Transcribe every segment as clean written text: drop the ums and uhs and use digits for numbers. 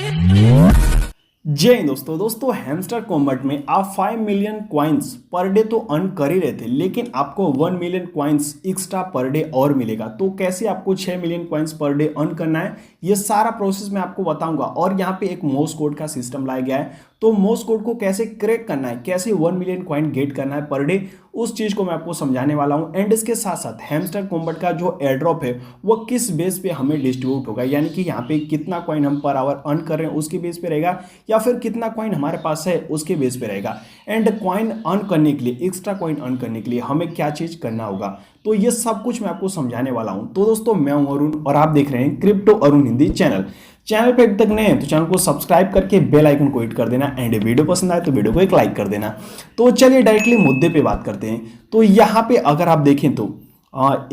जय हिंद दोस्तों hamster combat में आप 5 मिलियन कॉइन्स पर डे तो अर्न कर ही रहे थे, लेकिन आपको 1 million coins extra per day और मिलेगा। तो कैसे आपको 6 million coins per day earn करना है, ये सारा प्रोसेस मैं आपको बताऊंगा। और यहाँ पे एक मोर्स कोड का सिस्टम लाया गया है, तो मोर्स कोड को कैसे क्रैक करना है, कैसे 1 मिलियन कॉइन गेट करना है पर डे, उस चीज को मैं आपको समझाने वाला हूं। एंड इसके साथ साथ हैमस्टर कॉम्बैट का जो एयर ड्रॉप है वो किस बेस पे हमें डिस्ट्रीब्यूट होगा, यानी कि यहाँ पे कितना कॉइन हम पर आवर अर्न कर रहे हैं उसके बेस पे रहेगा, या फिर कितना कॉइन हमारे पास है उसके बेस पे रहेगा। एंड कॉइन अर्न करने के लिए, एक्स्ट्रा कॉइन अर्न करने के लिए हमें क्या चीज करना होगा, तो ये सब कुछ मैं आपको समझाने वाला हूं। तो दोस्तों मैं हूं अरुण और आप देख रहे हैं क्रिप्टो अरुण हिंदी चैनल पे अभी तक नए हैं तो चैनल को सब्सक्राइब करके बेल आइकन को हिट कर देना। एंड वीडियो पसंद आए तो वीडियो को एक लाइक कर देना। तो चलिए डायरेक्टली मुद्दे पे बात करते हैं। तो यहाँ पे अगर आप देखें तो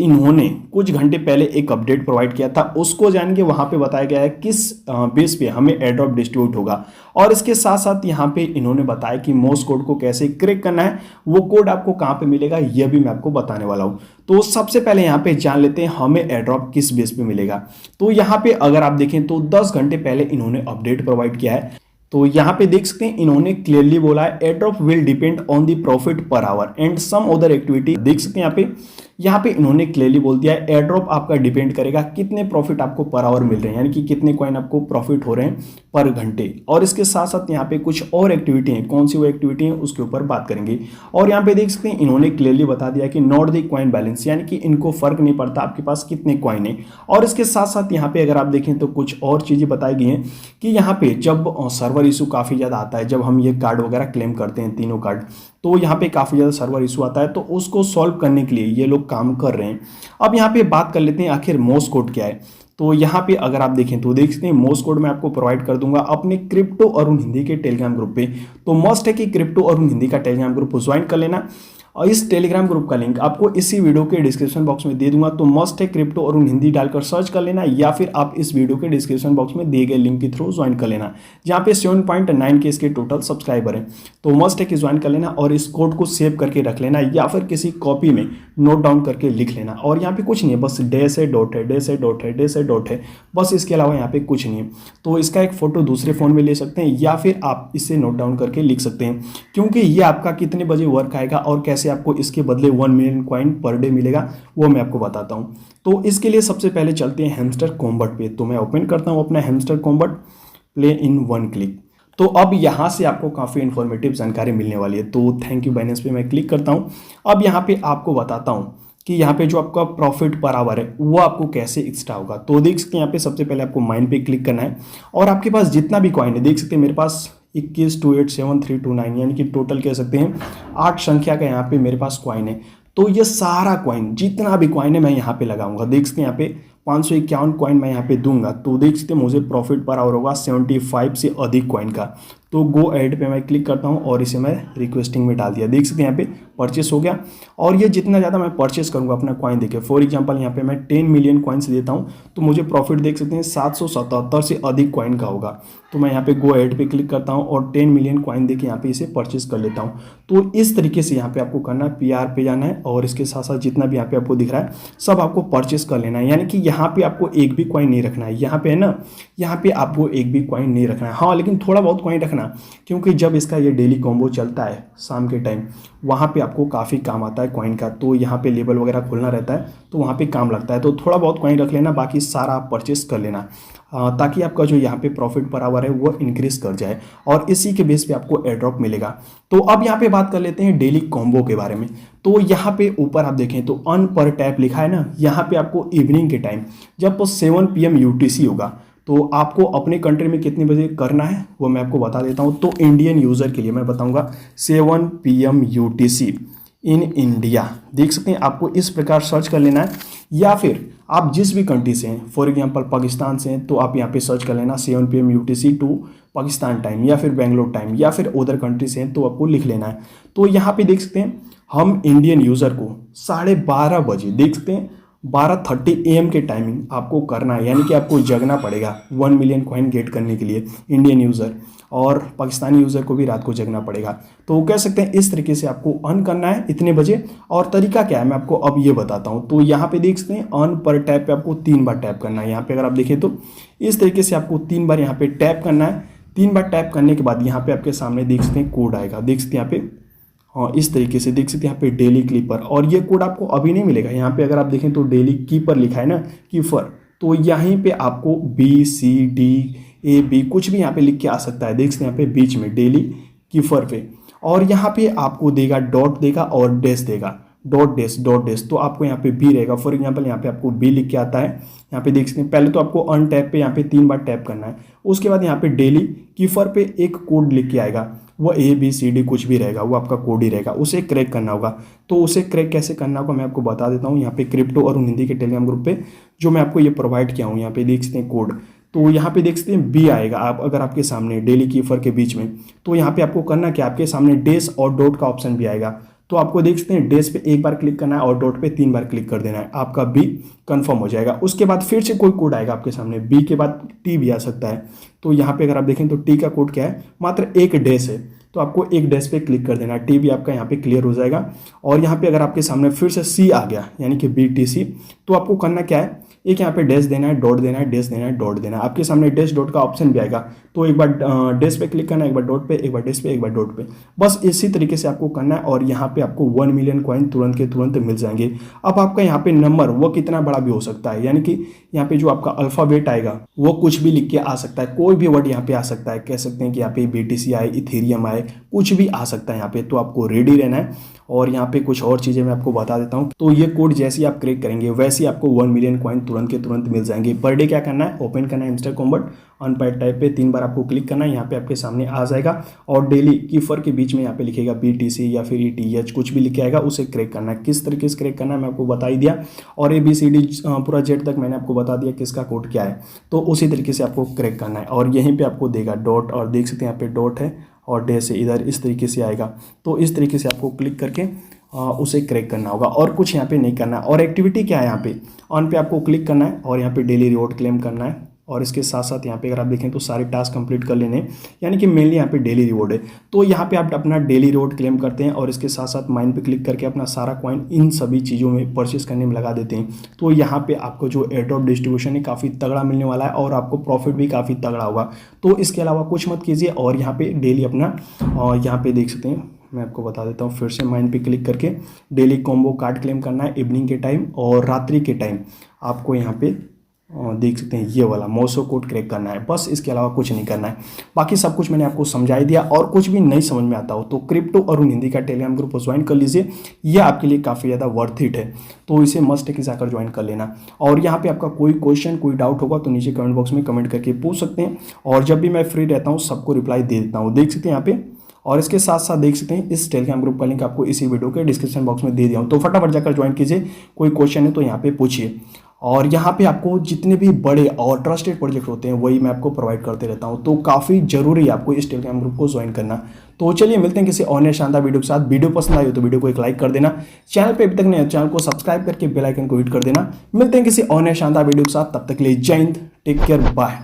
इन्होंने कुछ घंटे पहले एक अपडेट प्रोवाइड किया था, उसको जान के वहाँ पे बताया गया है किस बेस पे हमें एयर ड्रॉप डिस्ट्रीब्यूट होगा। और इसके साथ साथ यहाँ पे इन्होंने बताया कि मोर्स कोड को कैसे क्रैक करना है, वो कोड आपको कहाँ पे मिलेगा यह भी मैं आपको बताने वाला हूँ। तो सबसे पहले यहाँ पे जान लेते हैं हमें एयर ड्रॉप किस बेस पे मिलेगा। तो यहाँ पे अगर आप देखें तो 10 घंटे पहले इन्होंने अपडेट प्रोवाइड किया है। तो यहाँ पे देख सकते हैं इन्होंने क्लियरली बोला है air drop will depend on the profit per hour and some other activity. देख सकते हैं यहाँ पे इन्होंने क्लियरली बोल दिया है एयर ड्रॉप आपका डिपेंड करेगा कितने प्रॉफिट आपको पर आवर मिल रहे हैं, यानी कि कितने कॉइन आपको प्रॉफिट हो रहे हैं पर घंटे। और इसके साथ साथ यहाँ पे कुछ और एक्टिविटी हैं, कौन सी वो एक्टिविटी है उसके ऊपर बात करेंगे। और यहाँ पे देख सकते हैं इन्होंने क्लियरली बता दिया कि नॉट द कॉइन बैलेंस, यानी कि इनको फर्क नहीं पड़ता आपके पास कितने कॉइन है। और इसके साथ साथ यहाँ पे अगर आप देखें तो कुछ और चीजें बताई गई हैं कि यहाँ पे जब सर्वर इशू काफी ज्यादा आता है, जब हम ये कार्ड वगैरह क्लेम करते हैं तीनों कार्ड, तो यहाँ पे काफी ज्यादा सर्वर इशू आता है, तो उसको सॉल्व करने के लिए ये लोग काम कर रहे हैं। अब यहाँ पे बात कर लेते हैं आखिर मोर्स कोड क्या है। तो यहाँ पे अगर आप देखें तो देख सकते हैं मोर्स कोड मैं आपको प्रोवाइड कर दूंगा अपने क्रिप्टो अरुण हिंदी के टेलीग्राम ग्रुप पे। तो मस्ट है कि क्रिप्टो अरुण हिंदी का टेलीग्राम ग्रुप ज्वाइन कर लेना, और इस टेलीग्राम ग्रुप का लिंक आपको इसी वीडियो के डिस्क्रिप्शन बॉक्स में दे दूंगा। तो मस्ट है क्रिप्टो अरुण हिंदी डालकर सर्च कर लेना, या फिर आप इस वीडियो के डिस्क्रिप्शन बॉक्स में दिए गए लिंक के थ्रू ज्वाइन कर लेना, जहाँ पे 7.9 के इसके टोटल सब्सक्राइबर हैं। तो मस्ट है कि ज्वाइन कर लेना और इस कोड को सेव करके रख लेना, या फिर किसी कॉपी में नोट डाउन करके लिख लेना। और यहाँ पे कुछ नहीं है, बस डैश है, डॉट है, डैश है, डॉट है, डैश है, डॉट है, बस इसके अलावा यहाँ पे कुछ नहीं है। तो इसका एक फोटो दूसरे फोन में ले सकते हैं, या फिर आप इसे नोट डाउन करके लिख सकते हैं, क्योंकि ये आपका कितने बजे वर्क आएगा और कैसे आपको इसके बदले 1 मिलियन कॉइन पर डे मिलेगा वो मैं आपको बताता हूं। तो इसके लिए सबसे पहले चलते हैं हैमस्टर कॉम्बैट पे। तो मैं ओपन करता हूं अपना hamster combat, play in 1 click. तो अब यहां से आपको काफी इंफॉर्मेटिव जानकारी मिलने वाली है। तो थैंक यू बाइनेंस पे मैं क्लिक करता हूं। अब यहां पे आपको बताता हूं कि यहाँ पे जो आपका प्रॉफिट पर आवर है वो आपको कैसे एक्स्ट्रा होगा। तो देख सकते हैं यहाँ पे सबसे पहले आपको माइन पे क्लिक करना है, और आपके पास जितना भी कॉइन है, देख सकते हैं मेरे पास 21287329, यानी कि टोटल कह सकते हैं 8 संख्या का यहाँ पे मेरे पास कॉइन है। तो ये सारा कॉइन, जितना भी कॉइन है मैं यहाँ पे लगाऊंगा। देख सकते हैं यहाँ पे 551 कॉइन मैं यहाँ पे दूंगा। तो देख सकते हैं मुझे प्रॉफिट पर आवर होगा 75 से अधिक कॉइन का। तो गो एड पे मैं क्लिक करता हूँ और इसे मैं रिक्वेस्टिंग में डाल दिया। देख सकते हैं यहाँ पे परचेस हो गया, और ये जितना ज़्यादा मैं परचेस करूँगा अपना कॉइन देखिए, फॉर एग्जांपल यहाँ पे मैं 10 मिलियन कॉइन्स देता हूँ तो मुझे प्रॉफिट देख सकते हैं 777 से अधिक कॉइन का होगा। तो मैं यहाँ पे गो एड पे क्लिक करता हूँ और 10 मिलियन कॉइन देके यहाँ पे इसे परचेस कर लेता हूँ। तो इस तरीके से यहाँ पे आपको करना है, PR पे जाना है, और इसके साथ साथ जितना भी यहाँ पे आपको दिख रहा है सब आपको परचेस कर लेना है। यानी कि यहाँ पे आपको एक भी कॉइन नहीं रखना है, यहाँ पे है ना, यहाँ पे आपको एक भी कॉइन नहीं रखना है। हाँ, लेकिन थोड़ा बहुत कॉइन रखना, क्योंकि जब इसका ये डेली कॉम्बो चलता है शाम के टाइम, वहाँ पे आपको काफ़ी काम आता है कॉइन का। तो यहाँ पे लेबल वगैरह खोलना रहता है तो वहाँ पे काम लगता है। तो थोड़ा बहुत कॉइन रख लेना, बाकी सारा आप परचेस कर लेना, ताकि आपका जो यहाँ पे प्रॉफिट पर आवर है वो इंक्रीज कर जाए, और इसी के बेस पे आपको एयर ड्रॉप मिलेगा। तो अब यहाँ पे बात कर लेते हैं डेली कॉम्बो के बारे में। तो यहाँ पे ऊपर आप देखें तो अर्न पर टैप लिखा है ना, यहाँ पे आपको इवनिंग के टाइम जब 7 PM UTC होगा, तो आपको अपने कंट्री में कितने बजे करना है वो मैं आपको बता देता हूँ। तो इंडियन यूज़र के लिए मैं बताऊँगा 7 PM UTC इन इंडिया। देख सकते हैं आपको इस प्रकार सर्च कर लेना है, या फिर आप जिस भी कंट्री से हैं, फॉर एग्जांपल पाकिस्तान से हैं तो आप यहाँ पे सर्च कर लेना 7 PM UTC to Pakistan time, या फिर बेंगलोर टाइम, या फिर उधर कंट्री से हैं तो आपको लिख लेना है। तो यहाँ पे देख सकते हैं हम इंडियन यूज़र को 12:30 बजे, देख सकते हैं 12:30 AM के टाइमिंग आपको करना है, यानी कि आपको जगना पड़ेगा 1 मिलियन कॉइन गेट करने के लिए इंडियन यूज़र, और पाकिस्तानी यूज़र को भी रात को जगना पड़ेगा। तो कह सकते हैं इस तरीके से आपको अर्न करना है इतने बजे। और तरीका क्या है मैं आपको अब ये बताता हूँ। तो यहाँ पे देख सकते हैं अर्न पर टैप पे आपको 3 बार टैप करना है। यहाँ पे अगर आप देखें तो इस तरीके से आपको 3 बार यहाँ पे टैप करना है। 3 बार टैप करने के बाद यहाँ पे आपके सामने देख सकते हैं कोड आएगा, देख सकते हैं यहाँ पे, हाँ इस तरीके से देख सकते हैं यहाँ पे डेली क्लीपर, और ये कोड आपको अभी नहीं मिलेगा। यहाँ पे अगर आप देखें तो डेली कीपर लिखा है ना, कीपर, तो यहीं पे आपको BCDAB कुछ भी यहाँ पे लिख के आ सकता है, देख सकते हैं यहाँ पे बीच में डेली कीपर पे। और यहाँ पे आपको देगा डॉट देगा और डैश देगा, डॉट डैश, तो आपको यहाँ पे बी रहेगा। फॉर एग्जांपल यहाँ पे आपको बी लिख के आता है। यहाँ पे देख सकते हैं पहले तो आपको अन टैप पे यहाँ पे 3 बार टैप करना है, उसके बाद यहाँ पे डेली कीपर पे एक कोड लिख के आएगा, वो ABCD कुछ भी रहेगा, वो आपका कोड ही रहेगा, उसे क्रैक करना होगा। तो उसे क्रैक कैसे करना होगा मैं आपको बता देता हूँ। यहाँ पे क्रिप्टो और हिंदी के टेलीग्राम ग्रुप पे जो मैं आपको ये प्रोवाइड किया हूँ, यहाँ पे देख सकते हैं कोड, तो यहाँ पे देख सकते हैं बी आएगा। आप अगर आपके सामने डेली कीपर के बीच में, तो यहाँ पे आपको करना क्या, आपके सामने डैश और डॉट का ऑप्शन भी आएगा। तो आपको देख सकते हैं डैश पे 1 बार क्लिक करना है और डॉट पे 3 बार क्लिक कर देना है, आपका बी कंफर्म हो जाएगा। उसके बाद फिर से कोई कोड आएगा आपके सामने, बी के बाद टी भी आ सकता है। तो यहाँ पे अगर आप देखें तो टी का कोड क्या है, मात्र एक डैश है, तो आपको एक डैश पे क्लिक कर देना है, टी भी आपका यहाँ पे क्लियर हो जाएगा। और यहाँ पे अगर आपके सामने फिर से सी आ गया, यानी कि BTC, तो आपको करना क्या है, एक यहाँ पे डैश देना है, डॉट देना है, डैश देना है, डॉट देना है। आपके सामने डैश डॉट का ऑप्शन भी आएगा, तो एक बार डैश पे क्लिक करना है, एक बार डॉट पे, एक बार डैश पे, एक बार डॉट पे, बस इसी तरीके से आपको करना है। और यहाँ पे आपको 1 मिलियन कॉइन तुरंत के तुरंत मिल जाएंगे। अब आपका यहाँ पे नंबर वो कितना बड़ा भी हो सकता है, यानी कि यहाँ पे जो आपका अल्फाबेट आएगा वो कुछ भी लिख के आ सकता है, कोई भी वर्ड यहाँ पे आ सकता है। कह सकते हैं कि यहाँ पे BTC आए, इथेरियम आए, कुछ भी आ सकता है यहाँ पे, तो आपको रेडी रहना है। और यहाँ पे कुछ और चीज़ें मैं आपको बता देता हूँ। तो ये कोड जैसे ही आप क्रैक करेंगे वैसे ही आपको 1 मिलियन कॉइन तुरंत के तुरंत मिल जाएंगे। पर डे क्या करना है, ओपन करना है हेमस्टर कॉम्बट, अनपाइड टाइप पे 3 बार आपको क्लिक करना है, यहाँ पे आपके सामने आ जाएगा। और डेली कीपर के बीच में यहाँ पे लिखेगा BTC या फिर ETH कुछ भी लिखे आएगा, उसे क्रैक करना है। किस तरीके से क्रैक करना है मैं आपको बता ही दिया, और ABCD पूरा जेड तक मैंने आपको बता दिया किसका कोड क्या है। तो उसी तरीके से आपको क्रैक करना है। और यहीं पर आपको देगा डॉट, और देख सकते हैं यहाँ पे डॉट है और डैश है, इधर इस तरीके से आएगा। तो इस तरीके से आपको क्लिक करके उसे क्रैक करना होगा, और कुछ यहाँ पे नहीं करना। और एक्टिविटी क्या है, यहाँ पे ऑन पे आपको क्लिक करना है और यहाँ पे डेली रिवॉर्ड क्लेम करना है। और इसके साथ साथ यहाँ पे अगर आप देखें तो सारे टास्क कंप्लीट कर लेने, यानी कि मेनली यहाँ पे डेली रिवॉर्ड है। तो यहाँ पे आप अपना डेली रिवॉर्ड क्लेम करते हैं और इसके साथ साथ माइन पे क्लिक करके अपना सारा कॉइन इन सभी चीज़ों में परचेस करने में लगा देते हैं। तो यहाँ पे आपको जो एयरड्रॉप डिस्ट्रीब्यूशन है काफ़ी तगड़ा मिलने वाला है, और आपको प्रॉफिट भी काफ़ी तगड़ा होगा। तो इसके अलावा कुछ मत कीजिए, और यहाँ पे डेली अपना, यहाँ पे देख सकते हैं, मैं आपको बता देता हूँ फिर से, माइन पे क्लिक करके डेली कॉम्बो कार्ड क्लेम करना है इवनिंग के टाइम और रात्रि के टाइम। आपको यहाँ पे देख सकते हैं ये वाला मौसो कोड क्रैक करना है, बस इसके अलावा कुछ नहीं करना है। बाकी सब कुछ मैंने आपको समझा दिया। और कुछ भी नहीं समझ में आता हो तो क्रिप्टो और हिंदी का टेलीग्राम ग्रुप ज्वाइन कर लीजिए, यह आपके लिए काफ़ी ज़्यादा वर्थ इट है, तो इसे मस्ट है कि जाकर ज्वाइन कर लेना। और यहाँ पे आपका कोई क्वेश्चन कोई डाउट होगा तो नीचे कमेंट बॉक्स में कमेंट करके पूछ सकते हैं, और जब भी मैं फ्री रहता हूँ सबको रिप्लाई दे देता हूँ, देख सकते हैं यहाँ पे। और इसके साथ साथ देख सकते हैं इस टेलीग्राम ग्रुप का लिंक आपको इसी वीडियो के डिस्क्रिप्शन बॉक्स में दे दिया हूँ, तो फटाफट जाकर ज्वाइन कीजिए। कोई क्वेश्चन है तो यहाँ पे पूछिए। और यहाँ पे आपको जितने भी बड़े और ट्रस्टेड प्रोजेक्ट होते हैं वही मैं आपको प्रोवाइड करते रहता हूँ, तो काफ़ी जरूरी है आपको इस टेलीग्राम ग्रुप को ज्वाइन करना। तो चलिए मिलते हैं किसी और नए शानदार वीडियो के साथ। वीडियो पसंद आई हो तो वीडियो को एक लाइक कर देना, चैनल पे अभी तक नहीं है चैनल को सब्सक्राइब करके बेल आइकन को हिट कर देना। मिलते हैं किसी और नए शानदार वीडियो के साथ, तब तक के लिए जय हिंद, टेक केयर, बाय।